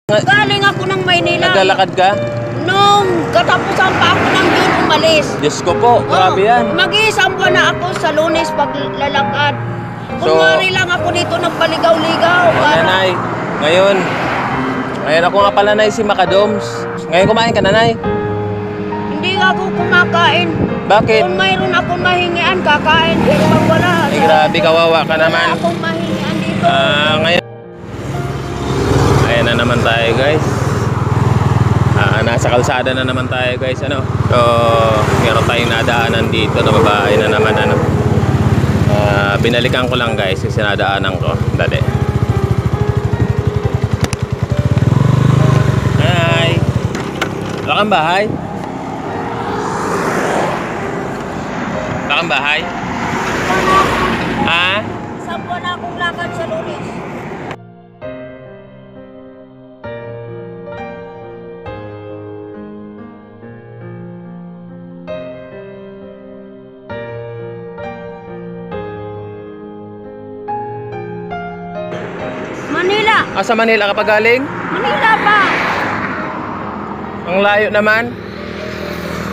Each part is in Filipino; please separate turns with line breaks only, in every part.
Galing ako ng Maynila.
Naglalakad ka?
Nung katapusan pa ako ng June umalis.
Diyos ko po, grabe yan.
Mag-iisang buwan na ako sa Lunes paglalakad. Kunwari lang ako dito nagpaligaw-ligaw.
Nanay, ngayon ako nga pala, Nay, si Makadoms. Ngayon kumain ka, Nanay?
Hindi ako kumakain.
Bakit?
Kung mayroon akong mahingian, kakain. Pero pag wala,
Ay, grabe, kawawa ka naman.
wala akong mahingian dito.
Ngayon, ayan na naman tayo, guys. Nasa kalsada na naman tayo, guys. So, meron tayong nadaanan dito na babae na naman. Binalikan ko lang, guys, yung sinadaanan ko. Dali. Hi! Wala kang bahay? Wala kang bahay? Ha?
Isang buwan na akong lakad sa Lunes. Manila.
Sa Manila ka pa galing?
Manila pa.
Ang layo naman.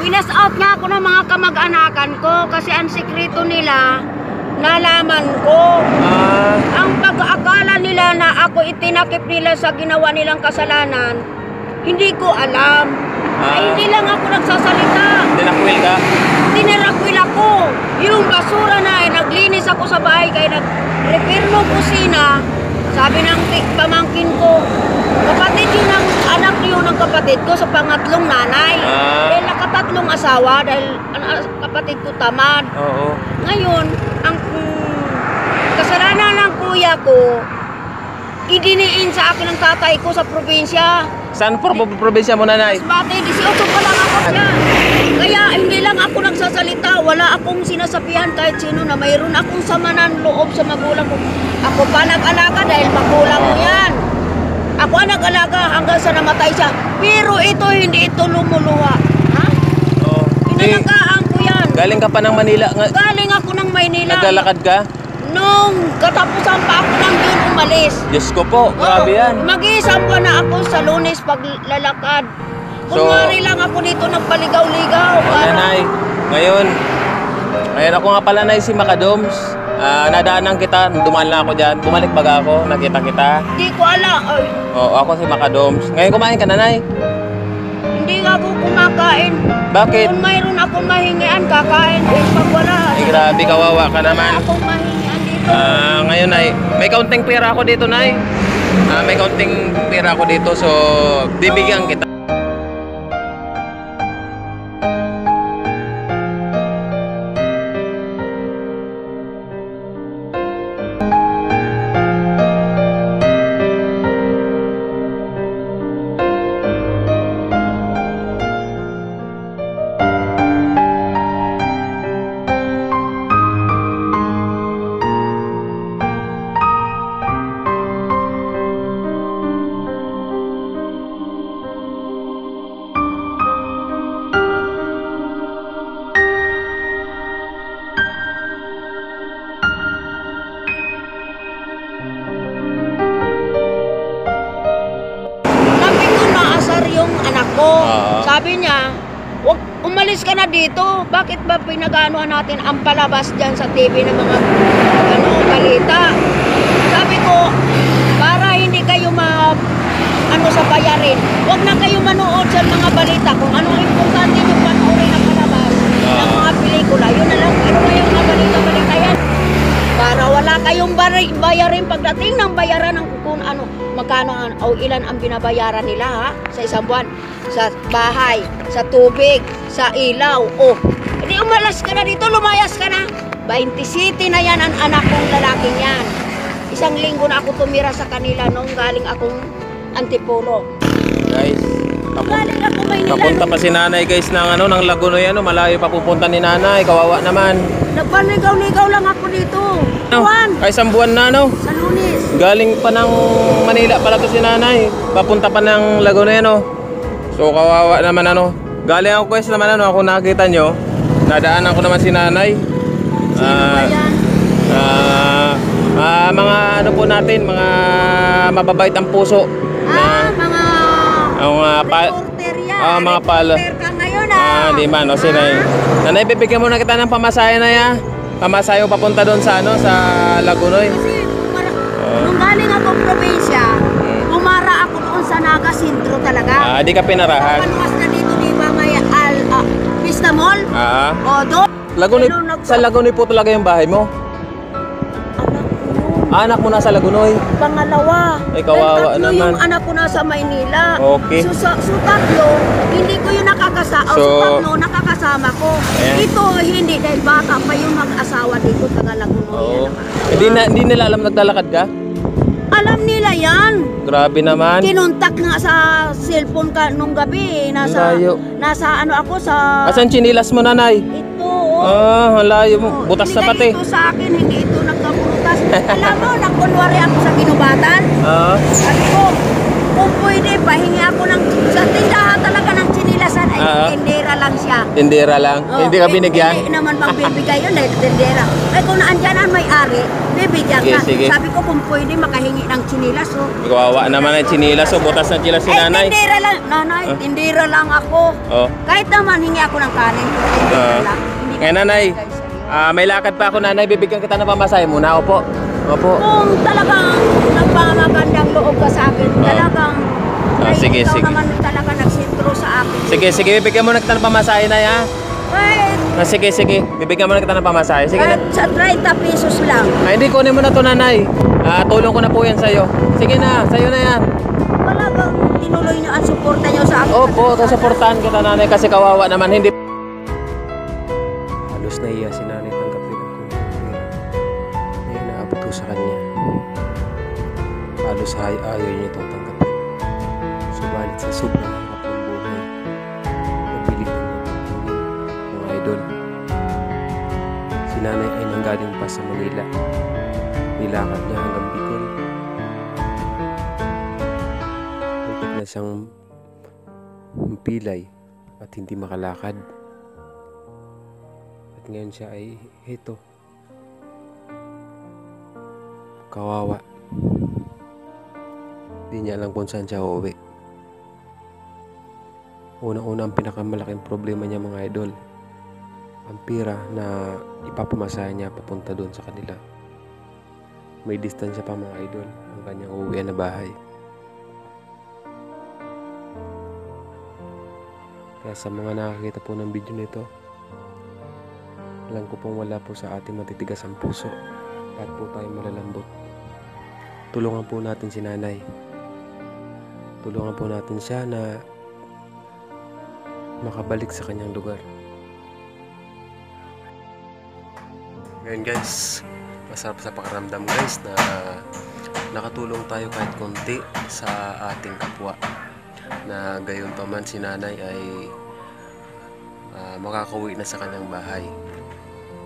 Winas out nga ako ng mga kamag-anakan ko kasi ang sikreto nila, nalaman ko. Ang pag-aakala nila na ako itinakip nila sa ginawa nilang kasalanan, hindi ko alam. Ay, hindi lang ako nagsasalita.
Dinakwil ka?
Tinirakwil ako. Yung basura na naglinis ako sa bahay kaya nag-repair ng kusina. Sabi ng pamangkin ko, kapatid yun ang anak niyo ng kapatid ko sa pangatlong nanay. Dahil nakatatlong asawa, dahil kapatid ko tamad.
Oo.
Ngayon, ang kasalanan ng kuya ko, idiniin sa akin ng tatay ko sa probinsya.
Saan probinsya mo, Nanay?
Bate, 18 pa lang ako siya. Kaya hindi lang ako nagsasalita, wala akong sinasabihan kahit sino na mayroon akong samanan loob sa magulang ko. Ako pa nag-alaga dahil magulang ko yan. Ako ang nag-alaga hanggang sa namatay siya. Pero ito, hindi ito lumuluha. Ha?
Oo.
Inalagaan ko yan.
Galing ka pa ng Manila?
Galing ako ng Maynila.
Naglalakad ka?
Nung katapusan pa ako ng June umalis.
Diyos ko po, grabe yan.
Mag-iisang buwan na ako sa Lunes paglalakad. Kunwari lang ako dito nagpaligaw-ligaw.
Nanay, ngayon ako nga pala, Nay, si Makadoms. Nadaanan kita, dumaan lang ako dyan. Bumalik baga ako, nakita kita.
Hindi ko alam. Ay,
Oo, ako si Makadoms. Ngayon kumain ka, Nanay?
hindi ako kumakain.
Bakit?
Kung mayroon akong mahingian, kakain. Eh, pag wala,
Ay, grabe, kawawa ka naman.
wala akong mahingian dito.
Ngayon, Nay, may kaunting pera ako dito, Nay. May kaunting pera ako dito, so bibigyan kita.
Sabi niya, wag umalis ka na dito. Bakit ba pinag-aanoan natin ang palabas dyan sa TV ng mga balita? Sabi ko, para hindi kayo sa bayarin, wag na kayo manood sa mga balita. Kung anong importante yung panoorin ng palabas ng mga pelikula, yun na lang. Ano kayong mga balita yan? Para wala kayong bayarin pagdating ng bayaran ng kung ano, magkano o ilan ang binabayaran nila ha, sa isang buwan. Sa bahay, sa tubig, sa ilaw. Oh, hindi umalas ka na dito, lumayas ka na. 20 City na yan ang anak kong lalaking yan. Isang linggo na ako tumira sa kanila nung galing akong Antipolo.
Guys,
Galing ako Maynila.
papunta pa si Nanay, guys, ng Laguna yan. Malayo pa pupunta ni Nanay, kawawa naman.
Nagpaligaw-ligaw lang ako dito.
Ay, isang buwan na, no?
Sa Lunes.
Galing pa ng Manila pala to si Nanay. Papunta pa ng Laguna yan, no? So, kawawa naman, Galing ako, guys, naman, ako nakita nyo. Nadaanan ko naman si Nanay.
Sino ba yan?
Mga po natin, mga mababait ang puso.
Mga
Ang
Reporter yan.
mga palo.
Reporter ka ngayon ah.
Di man. O sinay. Nanay, bibigyan muna kita ng pamasahe na ya. Pamasahe papunta doon sa ano, sa Lagunoy.
Kasi nung galing ako probinsya, umara ako doon sa Naga Sintro talaga.
Di ka pinarahan.
Paluwas na dito, di ba, may Vista Mall? O, doon.
Lagunoy, sa Lagunoy po talaga yung bahay mo? Anak mo nasa Lagunoy?
Pangalawa.
Ay, kawawa
tatlo
naman.
yung anak ko nasa Maynila.
Okay.
So tatlo, hindi ko yung nakakasama. So, tatlo, nakakasama ko.
Ayan.
Ito, hindi. Dahil bata pa yung mag-asawa dito sa Lagunoy.
Oo. Hindi nila alam naglalakad ka?
Alam nila yan.
Grabe naman.
Kinontak nga sa cellphone ka nung gabi.
Layo.
Nasa ano ako sa...
Asan chinilas mo, nanay?
Ito.
Ang layo mo. Butas na pati.
Ito sa akin, hindi ito nagkabutas. Alam mo, nagkunwari ako sa ginubatan. Sabi ko, kung pwede, pahingi ako ng... Sa tindahan talaga ng chinilasan, ay tindera lang siya.
Tindera lang? Hindi ka binigyan?
Hindi naman bang bibigay yun, dahil tindera. Ay kung naandyan ang may-ari, bibigyan ka.
Sige.
Sabi ko, kung pwede, makahingi ng chinilas.
Kawawa naman ang chinilas. Butas na chinilas si nanay.
Tindera lang. Nanay, tindera lang ako. Kahit naman, hingi ako ng kanin. Tindera lang.
Ngayon, nanay, may lakad pa ako, nanay. Bibigyan kita ng pamasahe muna. Opo.
Kung talagang nagpamagandang loob ka sa akin, talagang
sige.
naman talaga nagsintro sa akin.
Sige, bibigyan mo na kita ng pamasahe na ya.
Right.
Sige, bibigyan mo na kita ng pamasahe. Sige na.
Sa 30 pesos lang.
Hindi, kunin mo na to, nanay. Tulong ko na po yan sa'yo. Sige na, sa'yo na yan.
Wala bang tinuloy niyo ang suporta niyo sa akin?
Opo, suportahan kita, nanay, kasi kawawa naman. Hindi. Halos nahiya si nanay tanggapin ang kunting na inaabot ko sa kanya. Halos ayaw niya itong tanggapin. Subalit sa sobrang hirap ng buhay, napilit niya mga idol. Si nanay ay nanggaling pa sa Manila. Nilakad niya hanggang Bicol. Muntik na siyang pilay at hindi makalakad. At ngayon siya ay heto. Kawawa. Hindi niya alam kung saan siya uuwi. Unang-una ang pinakamalaking problema niya, mga idol, ang pira na ipapamasahe niya papunta doon sa kanila. May distansya pa, mga idol, ang kanyang uuwian na bahay. Kaya sa mga nakakita po ng video nito, alam ko pong wala po sa ating matitigas ang puso at po tayo malalambot. Tulungan po natin si nanay. Tulungan po natin siya na makabalik sa kanyang lugar. Ngayon guys, masarap sa pakiramdam guys na nakatulong tayo kahit konti sa ating kapwa, na gayon pa man si nanay ay makakauwi na sa kanyang bahay.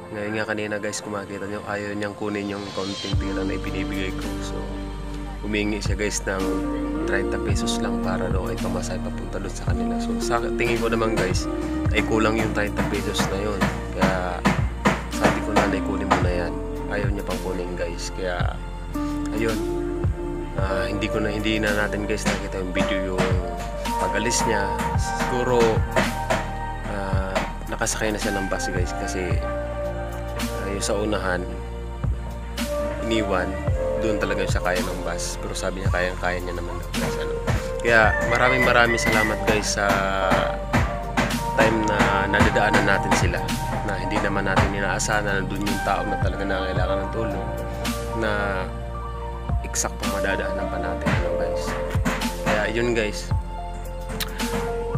Ngayon nga kanina guys, kung makikita nyo, ayaw niyang kunin yung konting pira na ibinibigay ko. So humingi siya guys ng 30 pesos lang para daw ay pamasahe papunta doon sa kanila. So sa tingin ko naman guys, ay kulang yung 30 pesos na yun. Kaya sabi ko, nanay, kunin mo na yan. Ayaw niya pang kunin guys. Kaya ayun, hindi na natin guys nakita yung video yung pag-alis niya. Siguro nakasakay na siya ng bus guys, kasi yung sa unahan iniwan, doon talaga siya kaya ng bus, pero sabi niya kaya niya naman daw guys, Kaya maraming salamat guys sa time na nadadaanan natin sila, na hindi naman natin inaasahan na nandun yung tao na talaga nangangailangan ng tulong, na eksaktong madadaanan pa natin guys. Kaya yun guys,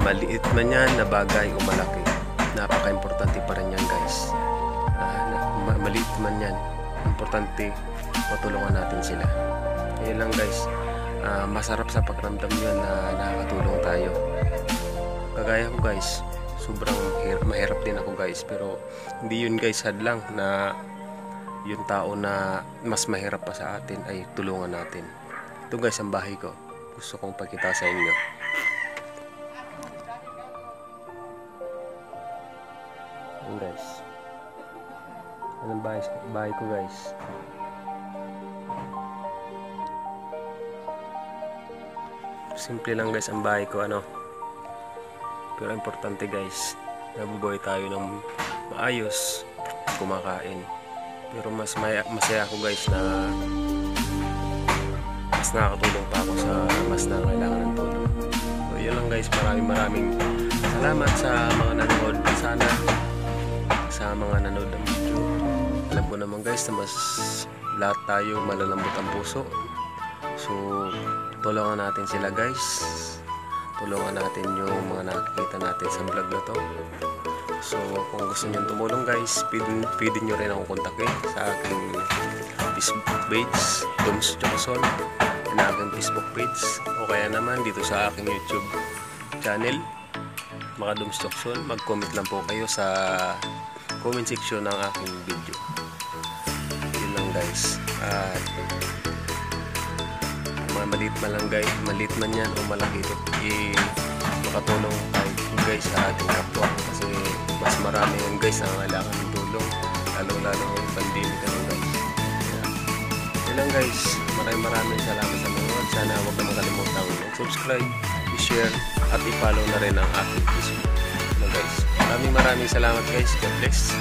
maliit man yan na bagay o malaki, napaka-importante pa rin yan guys. Maliit man yan, importante matulungan natin sila. Kaya lang guys, masarap sa pakiramdam yun na nakakatulong tayo. Kagaya ko guys, sobrang mahirap din ako guys, pero hindi yun guys hadlang na yung tao na mas mahirap pa sa atin ay tulungan natin. Ito guys ang bahay ko, gusto kong pakita sa inyo. Ayan guys, anong bahay ko guys. simple lang guys ang bahay ko, ano. Pero importante guys, nabubuhay tayo ng maayos, kumakain. Pero masaya ako guys na mas nakakatulong pa ako sa mas nangangailangan ng tulong. So yun lang guys, maraming salamat sa mga nanonood. Sana sa mga nanonood ng video, alam ko naman guys na mas lahat tayo malalambot ang puso. So tulungan natin sila guys, tulungan natin yung mga nakikita natin sa vlog na to. So kung gusto nyo tumulong guys, pwede nyo rin akong kontakin sa aking Facebook page, Doms Jackson, na aking Facebook page, o kaya naman dito sa aking YouTube channel, mga Doms Jackson. Mag-comment lang po kayo sa comment section ng aking video. Yun lang guys. At mga maliit man yan o malaki, makatulong tayo guys sa ating kapwa, kasi mas marami yung guys na kailangan ng tulong, lalo ng pandemic ano guys. Yun lang guys, maraming salamat sa mga. Sana huwag na makalimutan mag-subscribe, i-share at i-follow na rin ang aking Facebook. Yun guys, maraming salamat guys. God bless.